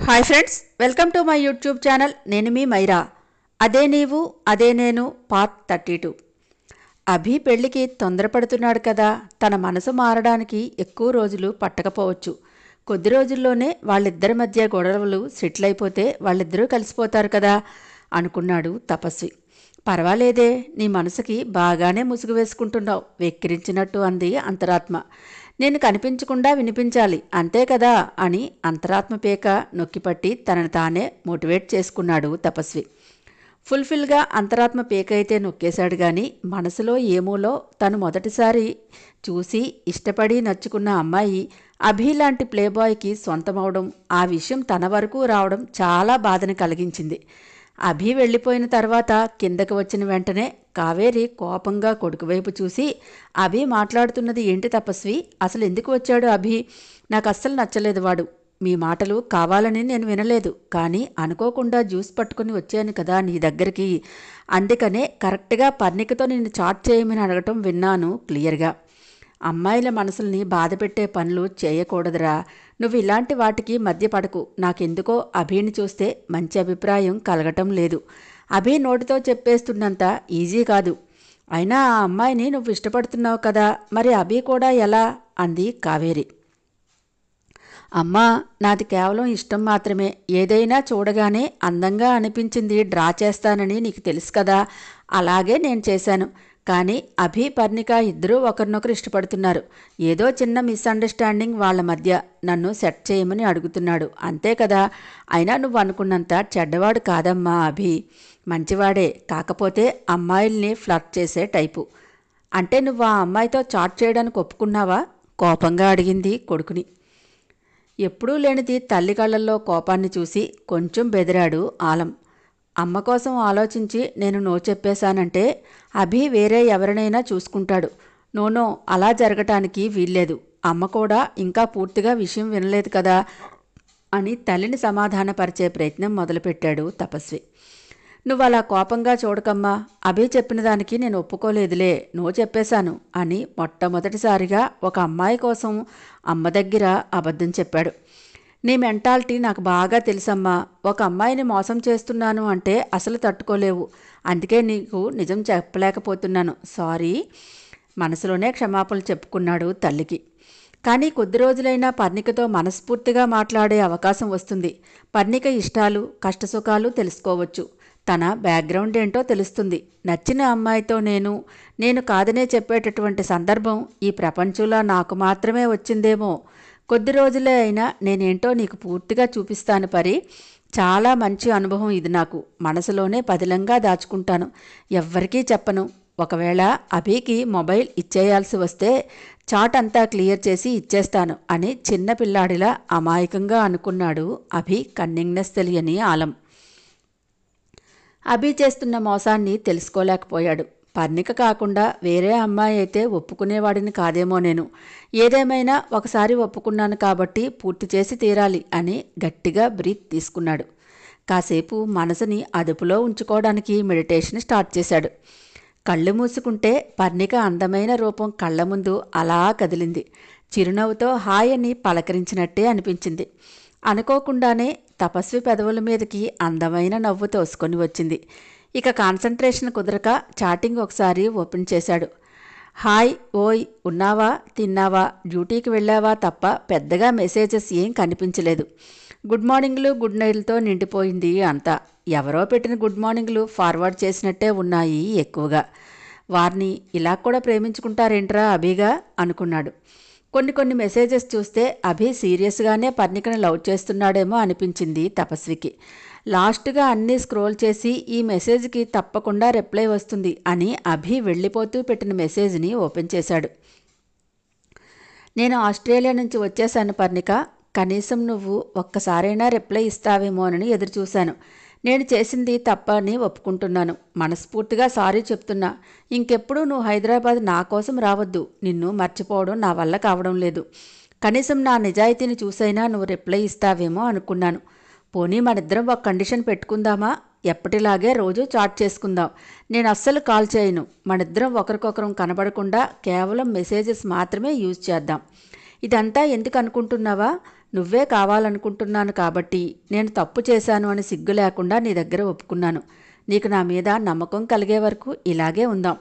Hi friends, welcome to my YouTube channel. నేను మీ మైరా. అదే నీవు అదే నేను పార్ట్ 32. అభి పెళ్లికి తొందరపడుతున్నాడు కదా. తన మనసు మారడానికి ఎక్కువ రోజులు పట్టకపోవచ్చు. కొద్ది రోజుల్లోనే వాళ్ళిద్దరి మధ్య గొడవలు సెటిల్ అయిపోతే వాళ్ళిద్దరూ కలిసిపోతారు కదా అనుకున్నాడు తపస్వి. పర్వాలేదే, నీ మనసుకి బాగానే ముసుగు వేసుకుంటున్నావు, వెక్కిరించినట్టు అంది అంతరాత్మ. నేను కనిపించకుండా వినిపించాలి అంతే కదా అని అంతరాత్మ పేక నొక్కిపట్టి తనను తానే మోటివేట్ చేసుకున్నాడు తపస్వి. ఫుల్ఫిల్గా అంతరాత్మ పేక అయితే నొక్కేశాడు గాని మనసులో ఏమూలో తను మొదటిసారి చూసి ఇష్టపడి నచ్చుకున్న అమ్మాయి అభి లాంటి ప్లేబాయ్కి సొంతమవడం, ఆ విషయం తన వరకు రావడం చాలా బాధని కలిగించింది. అభి వెళ్ళిపోయిన తర్వాత కిందకి వచ్చిన వెంటనే కావేరి కోపంగా కొడుకు వైపు చూసి, అభి మాట్లాడుతున్నది ఏంటి తపస్వి? అసలు ఎందుకు వచ్చాడు అభి? నాకు అస్సలు నచ్చలేదు వాడు. మీ మాటలు కావాలని నేను వినలేదు, కానీ అనుకోకుండా జ్యూస్ పట్టుకుని వచ్చాను కదా నీ దగ్గరికి. అందుకనే కరెక్ట్గా పర్ణికతో నిన్ను చాట్ చేయమని అడగటం విన్నాను క్లియర్గా. అమ్మాయిల మనసుల్ని బాధపెట్టే పనులు చేయకూడదురా. నువ్వు ఇలాంటి వాటికి మధ్య పడకు. నాకెందుకో అభిని చూస్తే మంచి అభిప్రాయం కలగటం లేదు. అభి నోటితో చెప్పేస్తున్నంత ఈజీ కాదు. అయినా ఆ అమ్మాయిని నువ్వు ఇష్టపడుతున్నావు కదా, మరి అభి కూడా ఎలా అంది కావేరి. అమ్మా, నాది కేవలం ఇష్టం మాత్రమే. ఏదైనా చూడగానే అందంగా అనిపించింది డ్రా చేస్తానని నీకు తెలుసు కదా, అలాగే నేను చేశాను. కానీ అభి పర్ణిక ఇద్దరూ ఒకరినొకరు ఇష్టపడుతున్నారు. ఏదో చిన్న మిస్అండర్స్టాండింగ్ వాళ్ళ మధ్య. నన్ను సెట్ చేయమని అడుగుతున్నాడు అంతే కదా. అయినా నువ్వు అనుకున్నంత చెడ్డవాడు కాదమ్మా అభి. మంచివాడే, కాకపోతే అమ్మాయిల్ని ఫ్లర్ట్ చేసే టైపు. అంటే నువ్వు ఆ అమ్మాయితో చాట్ చేయడానికి ఒప్పుకున్నావా? కోపంగా అడిగింది కొడుకుని. ఎప్పుడూ లేనిది తల్లి కళ్ళల్లో కోపాన్ని చూసి కొంచెం బెదిరాడు ఆలం. అమ్మ కోసం ఆలోచించి నేను నో చెప్పేశానంటే అభి వేరే ఎవరినైనా చూసుకుంటాడు. నోనో, అలా జరగటానికి వీల్లేదు. అమ్మ కూడా ఇంకా పూర్తిగా విషయం వినలేదు కదా అని తల్లిని సమాధానపరిచే ప్రయత్నం మొదలుపెట్టాడు తపస్వి. నువ్వు అలా కోపంగా చూడకమ్మా. అభి చెప్పిన దానికి నేను ఒప్పుకోలేదులే, నో చెప్పేశాను అని మొట్టమొదటిసారిగా ఒక అమ్మాయి కోసం అమ్మ దగ్గర అబద్ధం చెప్పాడు. నీ మెంటాలిటీ నాకు బాగా తెలుసమ్మా. ఒక అమ్మాయిని మోసం చేస్తున్నాను అంటే అసలు తట్టుకోలేవు. అందుకే నీకు నిజం చెప్పలేకపోతున్నాను. సారీ. మనసులోనే క్షమాపణలు చెప్పుకున్నాడు తల్లికి. కానీ కొద్ది రోజులైనా పర్ణికతో మనస్ఫూర్తిగా మాట్లాడే అవకాశం వస్తుంది. పర్ణిక ఇష్టాలు కష్టసుఖాలు తెలుసుకోవచ్చు. తన బ్యాక్గ్రౌండ్ ఏంటో తెలుస్తుంది. నచ్చిన అమ్మాయితో నేను కాదనే చెప్పేటటువంటి సందర్భం ఈ ప్రపంచంలో నాకు మాత్రమే వచ్చిందేమో. కొద్ది రోజులే అయినా నేనేంటో నీకు పూర్తిగా చూపిస్తాను పరి. చాలా మంచి అనుభవం ఇది నాకు. మనసులోనే పదిలంగా దాచుకుంటాను, ఎవ్వరికీ చెప్పను. ఒకవేళ అభికి మొబైల్ ఇచ్చేయాల్సి వస్తే చాట్ అంతా క్లియర్ చేసి ఇచ్చేస్తాను అని చిన్నపిల్లాడిలా అమాయకంగా అనుకున్నాడు అభి కన్నింగ్నెస్ తెలియని ఆలం. అభి చేస్తున్న మోసాన్ని తెలుసుకోలేకపోయాడు. పర్ణిక కాకుండా వేరే అమ్మాయి అయితే ఒప్పుకునేవాడిని కాదేమో నేను. ఏదేమైనా ఒకసారి ఒప్పుకున్నాను కాబట్టి పూర్తి చేసి తీరాలి అని గట్టిగా బ్రీత్ తీసుకున్నాడు. కాసేపు మనసుని అదుపులో ఉంచుకోవడానికి మెడిటేషన్ స్టార్ట్ చేశాడు. కళ్ళు మూసుకుంటే పర్ణిక అందమైన రూపం కళ్ల ముందు అలా కదిలింది. చిరునవ్వుతో హాయ్ అని పలకరించినట్టే అనిపించింది. అనుకోకుండానే తపస్వి పెదవుల మీదకి అందమైన నవ్వు తోసుకొని వచ్చింది. ఇక కాన్సంట్రేషన్ కుదరక చాటింగ్ ఒకసారి ఓపెన్ చేశాడు. హాయ్, ఓయ్, ఉన్నావా, తిన్నావా, డ్యూటీకి వెళ్ళావా తప్ప పెద్దగా మెసేజెస్ ఏం కనిపించలేదు. గుడ్ మార్నింగ్లు గుడ్ నైట్లతో నిండిపోయింది అంతా. ఎవరో పెట్టిన గుడ్ మార్నింగ్లు ఫార్వర్డ్ చేసినట్టే ఉన్నాయి ఎక్కువగా. వారిని ఇలా కూడా ప్రేమించుకుంటారేంట్రా అభిగా అనుకున్నాడు. కొన్ని మెసేజెస్ చూస్తే అభి సీరియస్గానే పర్ణికను లవ్ చేస్తున్నాడేమో అనిపించింది తపస్వికి. లాస్ట్గా అన్నీ స్క్రోల్ చేసి ఈ మెసేజ్కి తప్పకుండా రిప్లై వస్తుంది అని అభి వెళ్ళిపోతూ పెట్టిన మెసేజ్ని ఓపెన్ చేశాడు. నేను ఆస్ట్రేలియా నుంచి వచ్చేశాను పర్ణిక. కనీసం నువ్వు ఒక్కసారైనా రిప్లై ఇస్తావేమోనని ఎదురుచూశాను. నేను చేసింది తప్ప అని ఒప్పుకుంటున్నాను. మనస్ఫూర్తిగా సారీ చెప్తున్నా. ఇంకెప్పుడు నువ్వు హైదరాబాద్ నా కోసం రావద్దు. నిన్ను మర్చిపోవడం నా వల్ల కావడం లేదు. కనీసం నా నిజాయితీని చూసైనా నువ్వు రిప్లై ఇస్తావేమో అనుకున్నాను. పోనీ మనిద్దరం ఒక కండిషన్ పెట్టుకుందామా? ఎప్పటిలాగే రోజు చాట్ చేసుకుందాం. నేను అస్సలు కాల్ చేయను. మనిద్దరం ఒకరికొకరం కనబడకుండా కేవలం మెసేజెస్ మాత్రమే యూజ్ చేద్దాం. ఇదంతా ఎందుకు అనుకుంటున్నావా? నువ్వే కావాలనుకుంటున్నాను కాబట్టి నేను తప్పు చేశాను అని సిగ్గు లేకుండా నీ దగ్గర ఒప్పుకున్నాను. నీకు నా మీద నమ్మకం కలిగే వరకు ఇలాగే ఉందాం.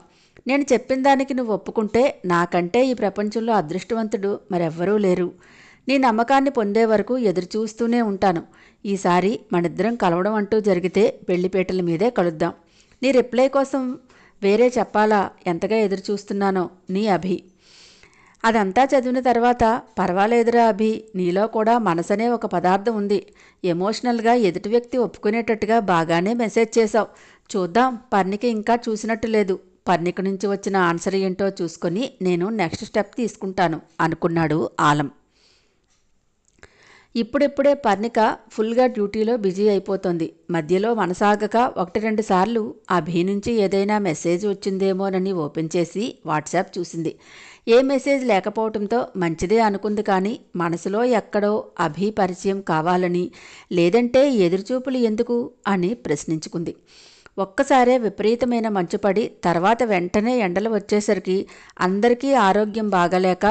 నేను చెప్పిన దానికి నువ్వు ఒప్పుకుంటే నాకంటే ఈ ప్రపంచంలో అదృష్టవంతుడు మరెవ్వరూ లేరు. నీ నమ్మకాన్ని పొందే వరకు ఎదురుచూస్తూనే ఉంటాను. ఈసారి మనిద్దరం కలవడం అంటూ జరిగితే పెళ్లిపేటల మీదే కలుద్దాం. నీ రిప్లై కోసం వేరే చెప్పాలా ఎంతగా ఎదురుచూస్తున్నానో, నీ అభి. అదంతా చదివిన తర్వాత, పర్వాలేదురా అభి, నీలో కూడా మనసనే ఒక పదార్థం ఉంది. ఎమోషనల్గా ఎదుటి వ్యక్తి ఒప్పుకునేటట్టుగా బాగానే మెసేజ్ చేశావు. చూద్దాం, పర్ణిక ఇంకా చూసినట్టు లేదు. పర్ణిక నుంచి వచ్చిన ఆన్సర్ ఏంటో చూసుకొని నేను నెక్స్ట్ స్టెప్ తీసుకుంటాను అనుకున్నాడు ఆలం. ఇప్పుడిప్పుడే పర్ణిక ఫుల్గా డ్యూటీలో బిజీ అయిపోతుంది. మధ్యలో మనసాగక 1-2 సార్లు అభి నుంచి ఏదైనా మెసేజ్ వచ్చిందేమోనని ఓపెన్ చేసి వాట్సాప్ చూసింది. ఏ మెసేజ్ లేకపోవడంతో మంచిదే అనుకుంది. కానీ మనసులో ఎక్కడో అభి పరిచయం కావాలని, లేదంటే ఎదురుచూపులు ఎందుకు అని ప్రశ్నించుకుంది. ఒక్కసారే విపరీతమైన మంచు పడి తర్వాత వెంటనే ఎండలు వచ్చేసరికి అందరికీ ఆరోగ్యం బాగలేక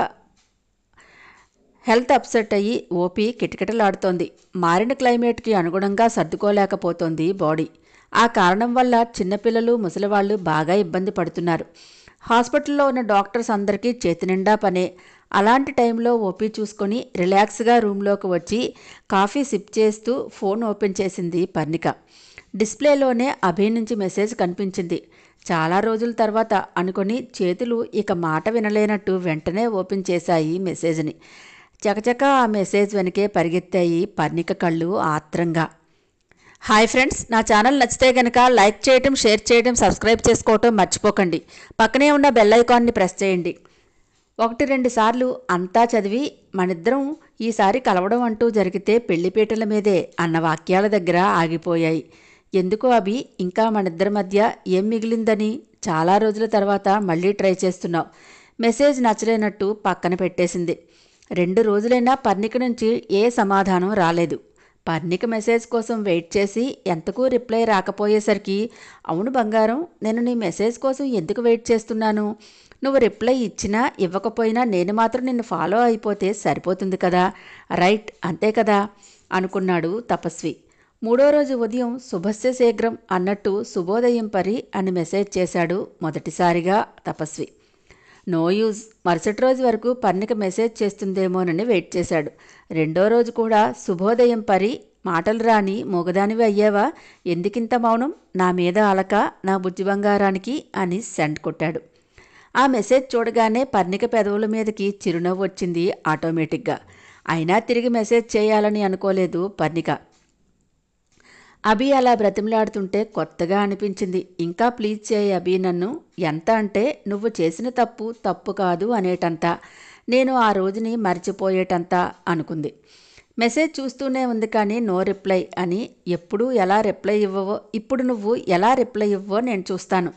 హెల్త్ అప్సెట్ అయ్యి ఓపీ కిటకిటలాడుతోంది. మారిన క్లైమేట్కి అనుగుణంగా సర్దుకోలేకపోతోంది బాడీ. ఆ కారణం వల్ల చిన్నపిల్లలు, ముసలివాళ్లు బాగా ఇబ్బంది పడుతున్నారు. హాస్పిటల్లో ఉన్న డాక్టర్స్ అందరికీ చేతి నిండా పనే. అలాంటి టైంలో ఓపీ చూసుకొని రిలాక్స్గా రూమ్లోకి వచ్చి కాఫీ సిప్ చేస్తూ ఫోన్ ఓపెన్ చేసింది పర్ణిక. డిస్ప్లేలోనే అభి నుంచి మెసేజ్ కనిపించింది. చాలా రోజుల తర్వాత అనుకొని చేతులు ఇక మాట వినలేనట్టు వెంటనే ఓపెన్ చేశాయి మెసేజ్ని. చకచక ఆ మెసేజ్ వెనకే పరిగెత్తాయి పర్ణిక కళ్ళు ఆత్రంగా. హాయ్ ఫ్రెండ్స్, నా ఛానల్ నచ్చితే గనక లైక్ చేయటం, షేర్ చేయడం, సబ్స్క్రైబ్ చేసుకోవటం మర్చిపోకండి. పక్కనే ఉన్న బెల్ ఐకాన్ని ప్రెస్ చేయండి. 1-2 సార్లు అంతా చదివి మనిద్దరం ఈసారి కలవడం అంటూ జరిగితే పెళ్లిపీటల మీదే అన్న వాక్యాల దగ్గర ఆగిపోయాయి. ఎందుకో అభి, ఇంకా మనిద్దరి మధ్య ఏం మిగిలిందని చాలా రోజుల తర్వాత మళ్ళీ ట్రై చేస్తున్నావు. మెసేజ్ నచ్చలేనట్టు పక్కన పెట్టేసింది. 2 రోజులైనా పర్ణిక నుంచి ఏ సమాధానం రాలేదు. పర్ణిక మెసేజ్ కోసం వెయిట్ చేసి ఎంతకూ రిప్లై రాకపోయేసరికి, అవును బంగారం, నేను నీ మెసేజ్ కోసం ఎందుకు వెయిట్ చేస్తున్నాను? నువ్వు రిప్లై ఇచ్చినా ఇవ్వకపోయినా నేను మాత్రం నిన్ను ఫాలో అయిపోతే సరిపోతుంది కదా, రైట్ అంతే కదా అనుకున్నాడు తపస్వి. 3వ రోజు ఉదయం శుభస్య శీఘ్రం అన్నట్టు శుభోదయం పరి అని మెసేజ్ చేశాడు మొదటిసారిగా తపస్వి. No use. మరుసటి రోజు వరకు పర్ణిక మెసేజ్ చేస్తుందేమోనని వెయిట్ చేశాడు. 2వ రోజు కూడా శుభోదయం పరి, మాటలు రాని మూగదానివి అయ్యావా, ఎందుకింత మౌనం, నా మీద అలక, నా బుజ్జి బంగారానికి అని సెండ్ కొట్టాడు. ఆ మెసేజ్ చూడగానే పర్ణిక పెదవుల మీదకి చిరునవ్వు వచ్చింది ఆటోమేటిక్గా. అయినా తిరిగి మెసేజ్ చేయాలని అనుకోలేదు పర్ణిక. అభి అలా బ్రతిమలాడుతుంటే కొత్తగా అనిపించింది. ఇంకా ప్లీజ్ చేయి అభి నన్ను, ఎంత అంటే నువ్వు చేసిన తప్పు తప్పు కాదు అనేటంత, నేను ఆ రోజుని మర్చిపోయేటంత అనుకుంది. మెసేజ్ చూస్తూనే ఉంది కానీ నో రిప్లై అని. ఎప్పుడు ఎలా రిప్లై ఇవ్వవో, ఇప్పుడు నువ్వు ఎలా రిప్లై ఇవ్వవో నేను చూస్తాను.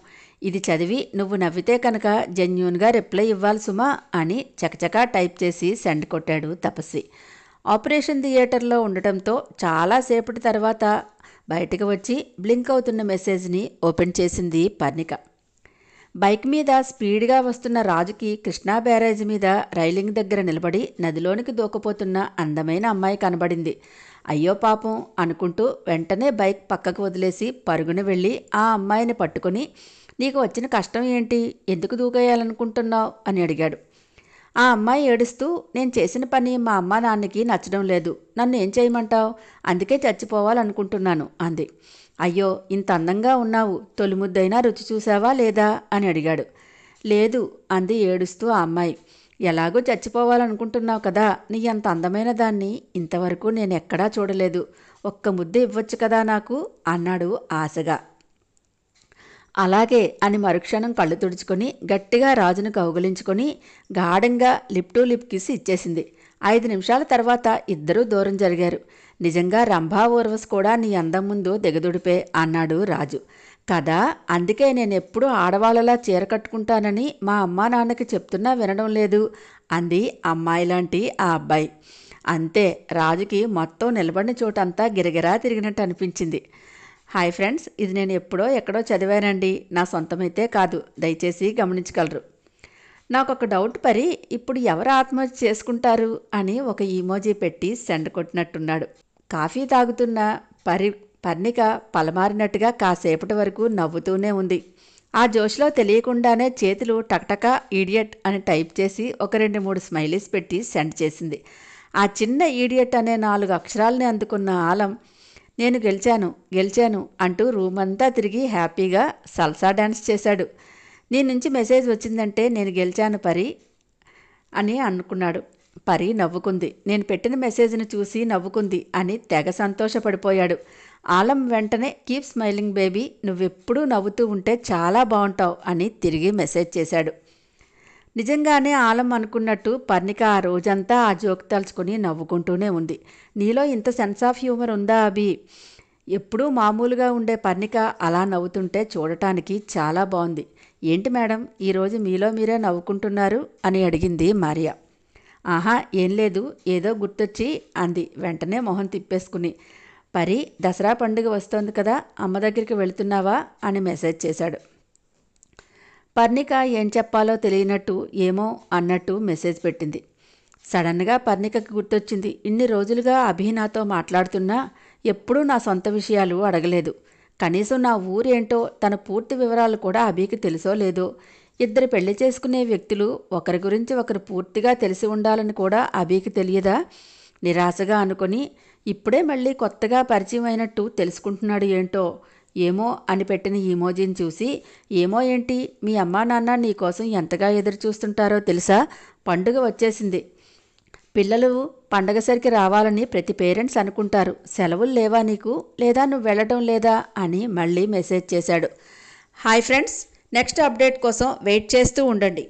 ఇది చదివి నువ్వు నవ్వితే కనుక జెన్యూన్గా రిప్లై ఇవ్వాలి సుమా అని చకచకా టైప్ చేసి సెండ్ కొట్టాడు తపస్వి. ఆపరేషన్ థియేటర్లో ఉండటంతో చాలాసేపటి తర్వాత బయటకు వచ్చి బ్లింక్ అవుతున్న మెసేజ్ని ఓపెన్ చేసింది పర్ణిక. బైక్ మీద స్పీడ్గా వస్తున్న రాజుకి కృష్ణా బ్యారేజ్ మీద రైలింగ్ దగ్గర నిలబడి నదిలోనికి దూకపోతున్న అందమైన అమ్మాయి కనబడింది. అయ్యో పాపం అనుకుంటూ వెంటనే బైక్ పక్కకు వదిలేసి పరుగున వెళ్ళి ఆ అమ్మాయిని పట్టుకొని, నీకు వచ్చిన కష్టం ఏంటి, ఎందుకు దూకేయాలనుకుంటున్నావు అని అడిగాడు. ఆ అమ్మాయి ఏడుస్తూ, నేను చేసిన పని మా అమ్మా నాన్నకి నచ్చడం లేదు, నన్ను ఏం చేయమంటావు, అందుకే చచ్చిపోవాలనుకుంటున్నాను అంది. అయ్యో, ఇంత అందంగా ఉన్నావు, తొలి ముద్దైనా రుచి చూసావా లేదా అని అడిగాడు. లేదు అంది ఏడుస్తూ ఆ అమ్మాయి. ఎలాగో చచ్చిపోవాలనుకుంటున్నావు కదా, నీ అంత అందమైన దాన్ని ఇంతవరకు నేనెక్కడా చూడలేదు, ఒక్క ముద్ద ఇవ్వచ్చు కదా నాకు అన్నాడు ఆశగా. అలాగే అని మరుక్షణం కళ్ళు తుడుచుకొని గట్టిగా రాజును కౌగిలించుకొని గాఢంగా లిప్ టు లిప్ కిస్ ఇచ్చేసింది. 5 నిమిషాల తర్వాత ఇద్దరూ దూరం జరిగారు. నిజంగా రంభా ఊర్వశి కూడా నీ అందం ముందు దిగదుడిపే అన్నాడు రాజు. కదా, అందుకే నేనెప్పుడూ ఆడవాళ్ళలా చీర కట్టుకుంటానని మా అమ్మా నాన్నకి చెప్తున్నా వినడం లేదు అంది అమ్మాయిలాంటి ఆ అబ్బాయి. అంతే, రాజుకి మొత్తం నిలబడిన చోటంతా గిరగిరా తిరిగినట్టు అనిపించింది. హాయ్ ఫ్రెండ్స్, ఇది నేను ఎప్పుడో ఎక్కడో చదివానండి, నా సొంతమైతే కాదు, దయచేసి గమనించగలరు. నాకొక డౌట్ పరి, ఇప్పుడు ఎవరు ఆత్మహత్య చేసుకుంటారు అని ఒక ఈమోజీ పెట్టి సెండ్ కొట్టినట్టున్నాడు. కాఫీ తాగుతున్న పరి పర్ణిక పలమారినట్టుగా కాసేపటి వరకు నవ్వుతూనే ఉంది. ఆ జోష్లో తెలియకుండానే చేతులు టక్టకా ఈడియట్ అని టైప్ చేసి ఒక 2-3 స్మైలీస్ పెట్టి సెండ్ చేసింది. ఆ చిన్న ఈడియట్ అనే 4 అక్షరాలని అందుకున్న ఆలం నేను గెలిచాను అంటూ రూమంతా తిరిగి హ్యాపీగా సల్సా డ్యాన్స్ చేశాడు. నీ నుంచి మెసేజ్ వచ్చిందంటే నేను గెలిచాను పరి అని అనుకున్నాడు. పరి నవ్వుకుంది. నేను పెట్టిన మెసేజ్ని చూసి నవ్వుకుంది అని తెగ సంతోషపడిపోయాడు. ఆలం వెంటనే కీప్ స్మైలింగ్ బేబీ, నువ్వెప్పుడూ నవ్వుతూ ఉంటే చాలా బాగుంటావు అని తిరిగి మెసేజ్ చేశాడు. నిజంగానే ఆలం అనుకున్నట్టు పర్ణిక ఆ రోజంతా ఆ జోక్ తలుచుకుని నవ్వుకుంటూనే ఉంది. నీలో ఇంత సెన్స్ ఆఫ్ హ్యూమర్ ఉందా అభి? ఎప్పుడూ మామూలుగా ఉండే పర్ణిక అలా నవ్వుతుంటే చూడటానికి చాలా బాగుంది. ఏంటి మేడం, ఈరోజు మీలో మీరే నవ్వుకుంటున్నారు అని అడిగింది మరియా. ఆహా ఏం లేదు, ఏదో గుర్తొచ్చి అంది వెంటనే మొహం తిప్పేసుకుని. పరి, దసరా పండుగ వస్తోంది కదా, అమ్మ దగ్గరికి వెళుతున్నావా అని మెసేజ్ చేశాడు. పర్ణిక ఏం చెప్పాలో తెలియనట్టు ఏమో అన్నట్టు మెసేజ్ పెట్టింది. సడన్గా పర్ణికకి గుర్తొచ్చింది. ఇన్ని రోజులుగా అభి నాతో మాట్లాడుతున్నా ఎప్పుడూ నా సొంత విషయాలు అడగలేదు. కనీసం నా ఊరేంటో తన పూర్తి వివరాలు కూడా అభికి తెలుసో లేదో. ఇద్దరు పెళ్లి చేసుకునే వ్యక్తులు ఒకరి గురించి ఒకరు పూర్తిగా తెలిసి ఉండాలని కూడా అభికి తెలియదా? నిరాశగా అనుకొని ఇప్పుడే మళ్ళీ కొత్తగా పరిచయం అయినట్టు తెలుసుకుంటున్నాడు ఏంటో. ఏమో అని పెట్టిన ఈమోజీని చూసి, ఏమో ఏంటి, మీ అమ్మా నాన్న నీకోసం ఎంతగా ఎదురు చూస్తుంటారో తెలుసా? పండుగ వచ్చేసింది. పిల్లలు పండగసరికి రావాలని ప్రతి పేరెంట్స్ అనుకుంటారు. సెలవులు లేవా నీకు, లేదా నువ్వు వెళ్ళటం లేదా అని మళ్ళీ మెసేజ్ చేశాడు. హాయ్ ఫ్రెండ్స్, నెక్స్ట్ అప్డేట్ కోసం వెయిట్ చేస్తూ ఉండండి.